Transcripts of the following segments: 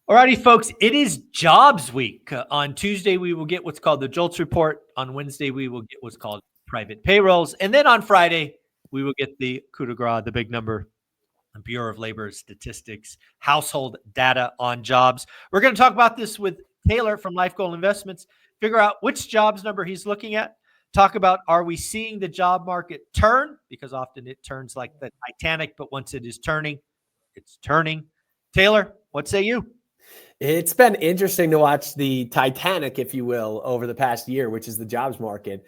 Alrighty, folks, it is jobs week. On Tuesday, we will get what's called the JOLTS report. On Wednesday, we will get what's called private payrolls. And then on Friday, we will get the coup de grace, the big number, the Bureau of Labor Statistics, household data on jobs. We're going to talk about this with Taylor from Life Goal Investments, figure out which jobs number he's looking at, talk about, are we seeing the job market turn? Because often it turns like the Titanic, but once it is turning, it's turning. Taylor, what say you? It's been interesting to watch the Titanic, if you will, over the past year, which is the jobs market.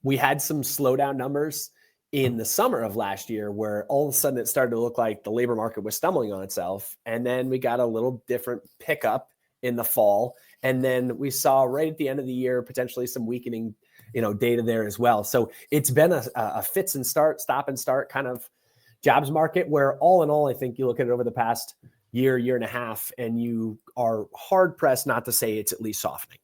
We had some slowdown numbers in the summer of last year where all of a sudden it started to look like the labor market was stumbling on itself. And then we got a little different pickup in the fall. And then we saw right at the end of the year, potentially some weakening, data there as well. So it's been a fits and stop and start kind of jobs market where all in all, I think you look at it over the past year and a half, and you are hard pressed not to say it's at least softening.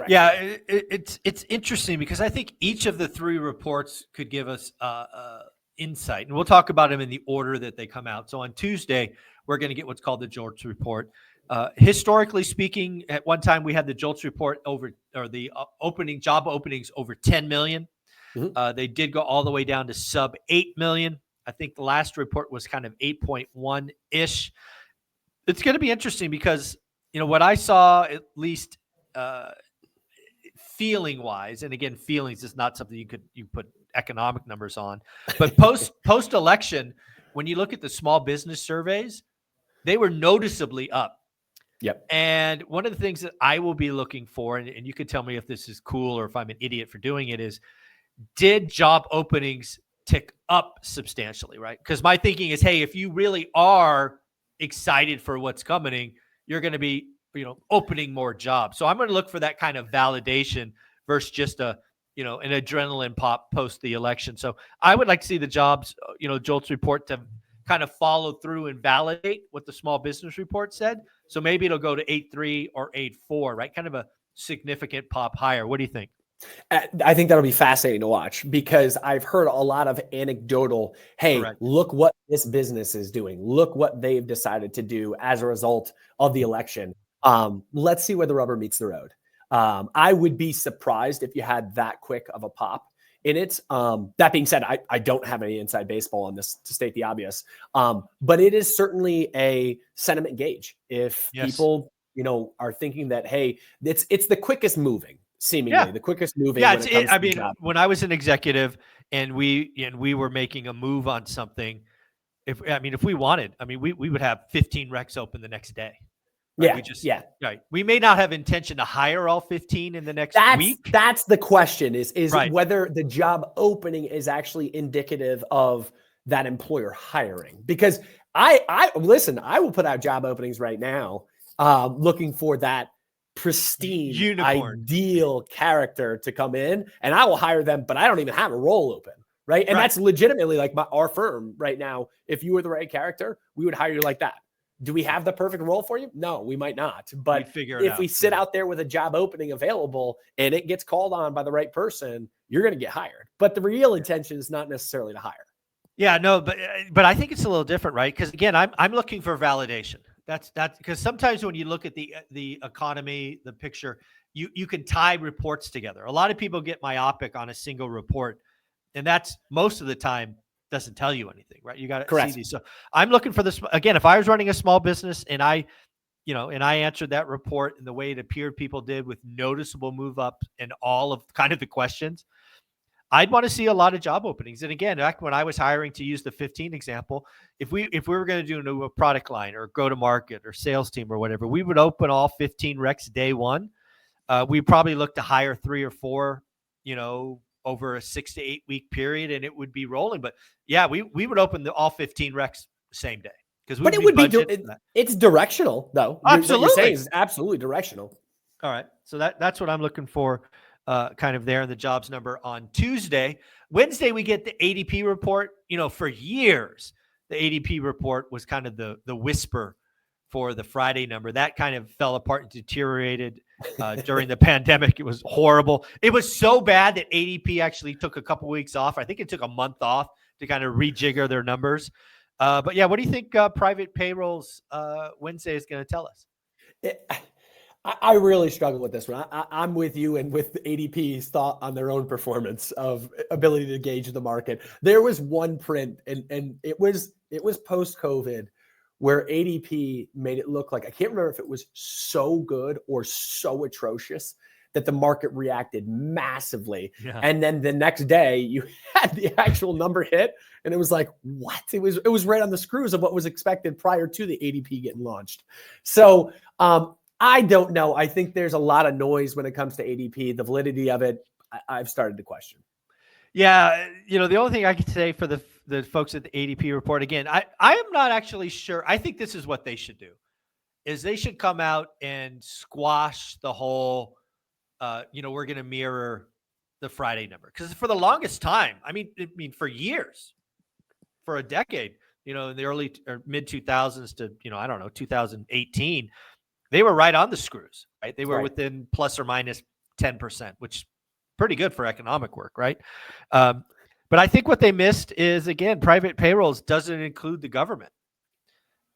Yeah, it's interesting because I think each of the three reports could give us insight, and we'll talk about them in the order that they come out. So on Tuesday, we're going to get what's called the JOLTS report. Historically speaking, at one time we had the JOLTS report the job openings over 10 million. Mm-hmm. They did go all the way down to sub 8 million. I think the last report was kind of 8.1 ish. It's going to be interesting because, what I saw, at least feeling wise, and again, feelings is not something you put economic numbers on, but post election, when you look at the small business surveys, they were noticeably up. Yep. And one of the things that I will be looking for, and you could tell me if this is cool or if I'm an idiot for doing it, is did job openings tick up substantially, right? Because my thinking is, hey, if you really are excited for what's coming, you're going to be, opening more jobs. So I'm going to look for that kind of validation versus just an adrenaline pop post the election. So I would like to see the jobs, JOLTS report to kind of follow through and validate what the small business report said. So maybe it'll go to 8.3 or 8.4, right? Kind of a significant pop higher. What do you think? I think that'll be fascinating to watch because I've heard a lot of anecdotal, hey, Correct. Look what this business is doing. Look what they've decided to do as a result of the election. Let's see where the rubber meets the road. I would be surprised if you had that quick of a pop in it. That being said, I don't have any inside baseball on this to state the obvious. But it is certainly a sentiment gauge. If people, are thinking that, hey, it's the quickest moving. Seemingly the quickest moving. Yeah, when I was an executive and we were making a move on something, if we wanted, we would have 15 recs open the next day. Right? Right. We may not have intention to hire all 15 in the next week. That's the question is right. Whether the job opening is actually indicative of that employer hiring. Because I will put out job openings right now, looking for that pristine, unicorn, ideal character to come in, and I will hire them, but I don't even have a role open, right? And that's legitimately like our firm right now. If you were the right character, we would hire you like that. Do we have the perfect role for you? No, we might not. But if we sit out there with a job opening available and it gets called on by the right person, you're going to get hired. But the real intention is not necessarily to hire. Yeah, no, but I think it's a little different, right? Because again, I'm looking for validation. That's because sometimes when you look at the economy, the picture, you can tie reports together. A lot of people get myopic on a single report, and that's most of the time doesn't tell you anything, right? You got to see these. So I'm looking for this again. If I was running a small business and I answered that report in the way it appeared people did with noticeable move up and all of kind of the questions, I'd want to see a lot of job openings. And again, back when I was hiring, to use the 15 example, if we were going to do a product line or go to market or sales team or whatever, we would open all 15 recs day one. We probably look to hire 3 or 4, over a 6 to 8 week period, and it would be rolling. But yeah, we would open all 15 recs same day but it would be it's directional though. Absolutely, what you're saying is absolutely directional. All right, so that's what I'm looking for. Kind of there in the jobs number on Tuesday. Wednesday, we get the ADP report. For years, the ADP report was kind of the whisper for the Friday number. That kind of fell apart and deteriorated during the pandemic. It was horrible. It was so bad that ADP actually took a couple weeks off. I think it took a month off to kind of rejigger their numbers. But yeah, what do you think private payrolls Wednesday is going to tell us? I really struggle with this one. I'm with you and with ADP's thought on their own performance of ability to gauge the market. There was one print, and it was post-COVID, where ADP made it look like, I can't remember if it was so good or so atrocious that the market reacted massively. Yeah. And then the next day you had the actual number hit, and it was like, what? It was right on the screws of what was expected prior to the ADP getting launched. So I don't know. I think there's a lot of noise when it comes to ADP. The validity of it, I've started to question. Yeah, the only thing I could say for the folks at the ADP report, again, I am not actually sure. I think this is what they should do, is they should come out and squash the whole, we're going to mirror the Friday number. Because for the longest time, I mean, for years, for a decade, in the early or mid 2000s to, 2018, they were right on the screws, right? They were within plus or minus 10%, which pretty good for economic work, right? But I think what they missed is, again, private payrolls doesn't include the government.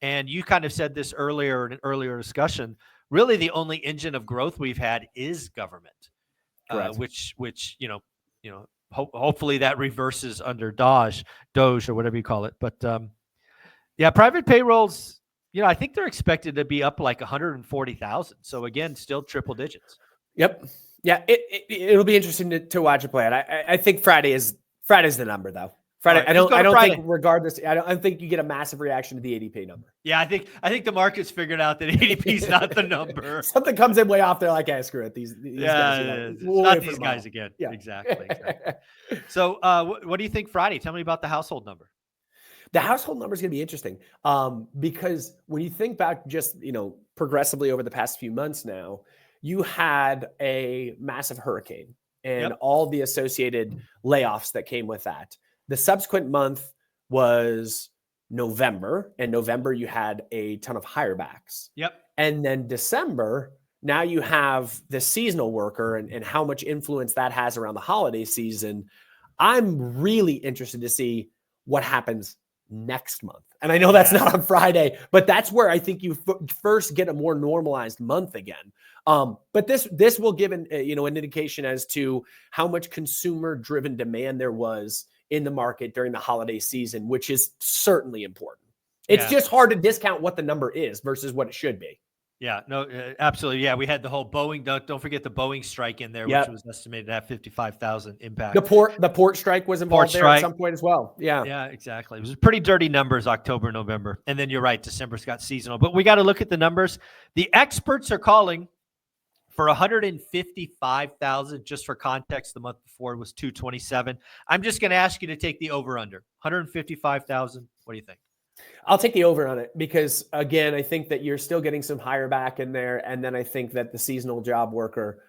And you kind of said this earlier in an earlier discussion. Really, the only engine of growth we've had is government, which hopefully that reverses under Doge or whatever you call it. But yeah, private payrolls, I think they're expected to be up like 140,000. So again, still triple digits. Yep. Yeah, it'll be interesting to watch it play out. I think Friday's the number, though. Friday. Right, I don't Friday. think, regardless, I don't think you get a massive reaction to the ADP number. Yeah, I think the market's figured out that ADP's not the number. Something comes in way off. They're like, hey, screw it. These guys, it's not these guys again. Yeah. Exactly. So, what do you think Friday? Tell me about the household number. The household number is going to be interesting because when you think back just, progressively over the past few months now, you had a massive hurricane and all the associated layoffs that came with that. The subsequent month was November, and November you had a ton of hirebacks. Yep. And then December, now you have the seasonal worker and how much influence that has around the holiday season. I'm really interested to see what happens next month. And I know that's not on Friday, but that's where I think you first get a more normalized month again. But this will give an indication as to how much consumer driven demand there was in the market during the holiday season, which is certainly important. It's just hard to discount what the number is versus what it should be. Yeah, no, absolutely. Yeah, we had the whole Boeing. Don't forget the Boeing strike in there, which was estimated to have 55,000 impact. The port strike was involved there at some point as well. Yeah, yeah, exactly. It was pretty dirty numbers, October, November, and then you're right, December's got seasonal. But we got to look at the numbers. The experts are calling for 155,000. Just for context, the month before was 227. I'm just going to ask you to take the over under 155,000. What do you think? I'll take the over on it because, again, I think that you're still getting some higher back in there. And then I think that the seasonal job worker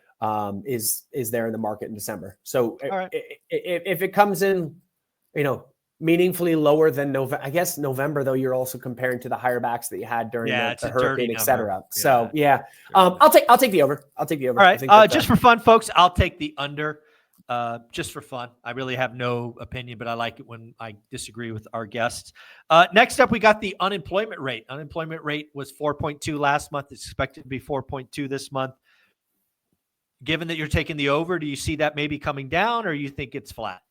is there in the market in December. So if it comes in, meaningfully lower than November, I guess November, though, you're also comparing to the higher backs that you had during the hurricane, et cetera. So, I'll take the over. I'll take the over. All right. Just for fun, folks, I'll take the under. Just for fun. I really have no opinion, but I like it when I disagree with our guests. Next up, we got the unemployment rate. Unemployment rate was 4.2 last month. It's expected to be 4.2 this month. Given that you're taking the over, do you see that maybe coming down or you think it's flat?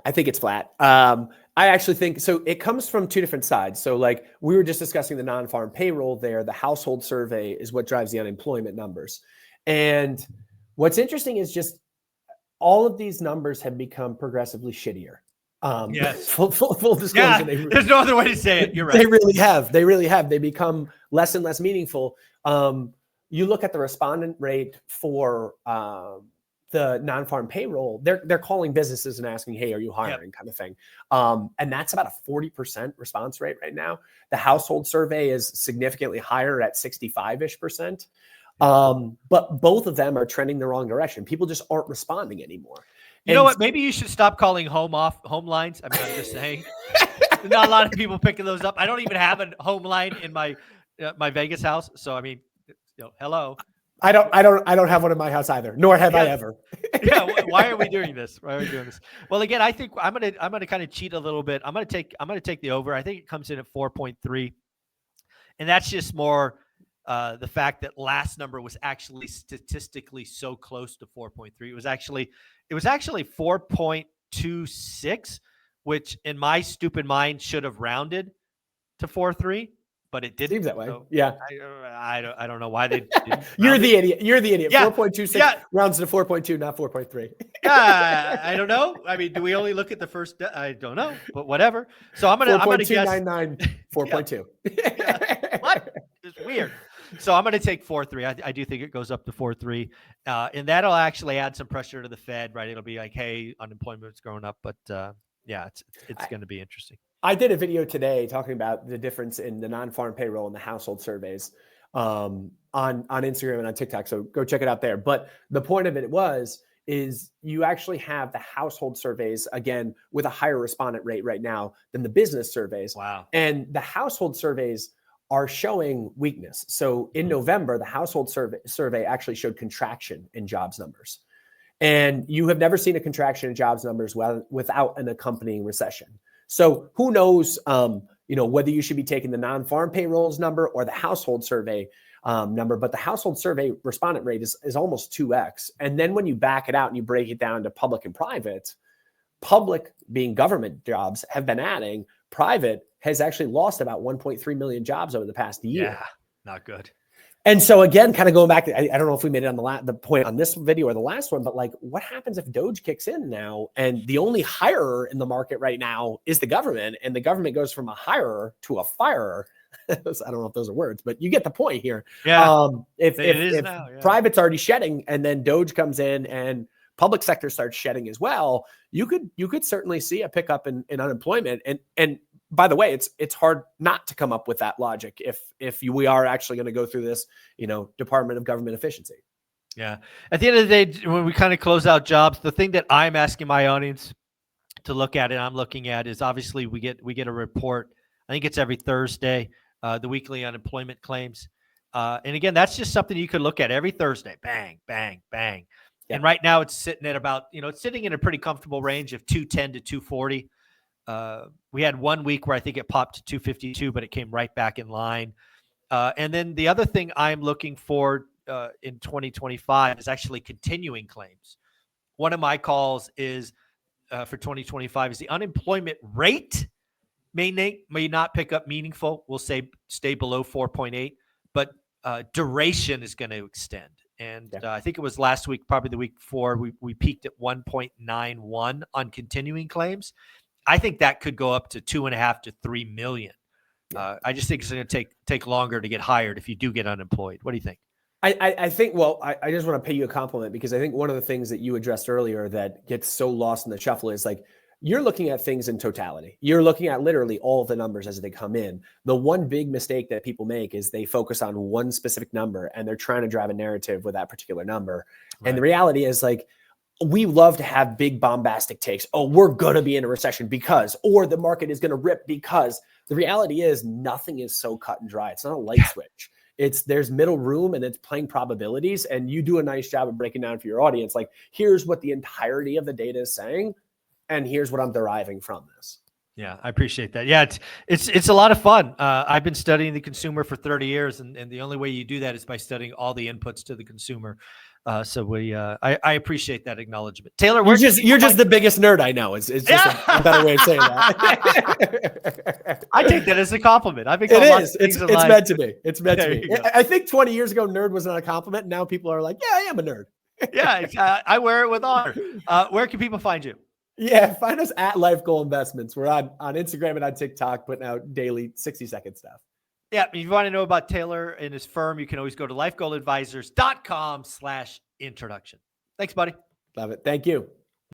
I think it's flat. I actually think so. It comes from two different sides. So like we were just discussing the non-farm payroll there, the household survey is what drives the unemployment numbers. And what's interesting is just all of these numbers have become progressively shittier. Yes. Full disclosure. Yeah, there's no other way to say it. You're right. They really have. They become less and less meaningful. You look at the respondent rate for the non-farm payroll, they're calling businesses and asking, hey, are you hiring kind of thing. And that's about a 40% response rate right now. The household survey is significantly higher at 65-ish%. But both of them are trending the wrong direction. People just aren't responding anymore. You know what? Maybe you should stop calling home lines. I mean, I'm just saying. There's not a lot of people picking those up. I don't even have a home line in my Vegas house. So I mean, hello. I don't have one in my house either. Nor have I ever. Yeah. Why are we doing this? Well, again, I think I'm gonna kind of cheat a little bit. I'm gonna take the over. I think it comes in at 4.3, and that's just more. the fact that last number was actually statistically so close to 4.3. It was actually 4.26, which in my stupid mind should have rounded to 4.3, but it didn't. Seems that way. So Yeah. I don't know why they didn't. You're the idiot. You're the idiot. Yeah. 4.26 rounds to 4.2, not 4.3. I don't know. I mean, do we only look at the first? I don't know, but whatever. So I'm gonna guess 4.2. Yeah. What? It's weird. So I'm gonna take 4.3. I do think it goes up to 4.3, and that'll actually add some pressure to the Fed, right? It'll be like, hey, unemployment's growing up, but yeah, it's going to be interesting. I did a video today talking about the difference in the non-farm payroll and the household surveys on Instagram and on TikTok. So go check it out there. But the point of it is you actually have the household surveys, again, with a higher respondent rate right now than the business surveys. Wow. And the household surveys are showing weakness. So in November, the household survey actually showed contraction in jobs numbers. And you have never seen a contraction in jobs numbers without an accompanying recession. So who knows, whether you should be taking the non-farm payrolls number or the household survey number, but the household survey respondent rate is almost 2x. And then when you back it out and you break it down to public and private, public being government jobs have been adding, private has actually lost about 1.3 million jobs over the past year. Yeah, not good. And so again, kind of going back, I don't know if we made it on the point on this video or the last one, but like what happens if Doge kicks in now and the only hirer in the market right now is the government, and the government goes from a hirer to a firer? I don't know if those are words, but you get the point here. Yeah. If now, yeah. private's already shedding and then Doge comes in and public sector starts shedding as well, you could certainly see a pickup in unemployment. And by the way, it's hard not to come up with that logic if we are actually going to go through this, Department of Government Efficiency. Yeah. At the end of the day, when we kind of close out jobs, the thing that I'm asking my audience to look at and I'm looking at is obviously we get a report. I think it's every Thursday, the weekly unemployment claims. And again, that's just something you could look at every Thursday. Bang, bang, bang. Yeah. And right now it's sitting at about, it's sitting in a pretty comfortable range of 210 to 240. We had 1 week where I think it popped to 252, but it came right back in line. And then the other thing I'm looking for in 2025 is actually continuing claims. One of my calls is for 2025 is the unemployment rate may not pick up meaningful. We'll say stay below 4.8, but duration is going to extend. And I think it was last week, probably the week before, we peaked at 1.91 on continuing claims. I think that could go up to 2.5 to 3 million. I just think it's going to take longer to get hired if you do get unemployed. What do you think? I think, well, I just want to pay you a compliment because I think one of the things that you addressed earlier that gets so lost in the shuffle is like, you're looking at things in totality. You're looking at literally all of the numbers as they come in. The one big mistake that people make is they focus on one specific number and they're trying to drive a narrative with that particular number. Right. And the reality is like, we love to have big bombastic takes. Oh, we're going to be in a recession because, or the market is going to rip because. The reality is nothing is so cut and dry. It's not a light switch. There's middle room and it's playing probabilities. And you do a nice job of breaking down for your audience. Like, here's what the entirety of the data is saying. And here's what I'm deriving from this. Yeah, I appreciate that. Yeah, it's a lot of fun. I've been studying the consumer for 30 years, and the only way you do that is by studying all the inputs to the consumer. So I appreciate that acknowledgement. Taylor, you're just the biggest nerd I know. It's just a better way of saying that. I take that as a compliment. I've been it's meant to be. It's meant to be. I think 20 years ago, nerd was not a compliment. Now people are like, yeah, I am a nerd. Yeah, I wear it with honor. Where can people find you? Yeah, find us at Life Goal Investments. We're on Instagram and on TikTok, putting out daily 60-second stuff. Yeah, if you want to know about Taylor and his firm, you can always go to lifegoaladvisors.com/introduction. Thanks, buddy. Love it. Thank you.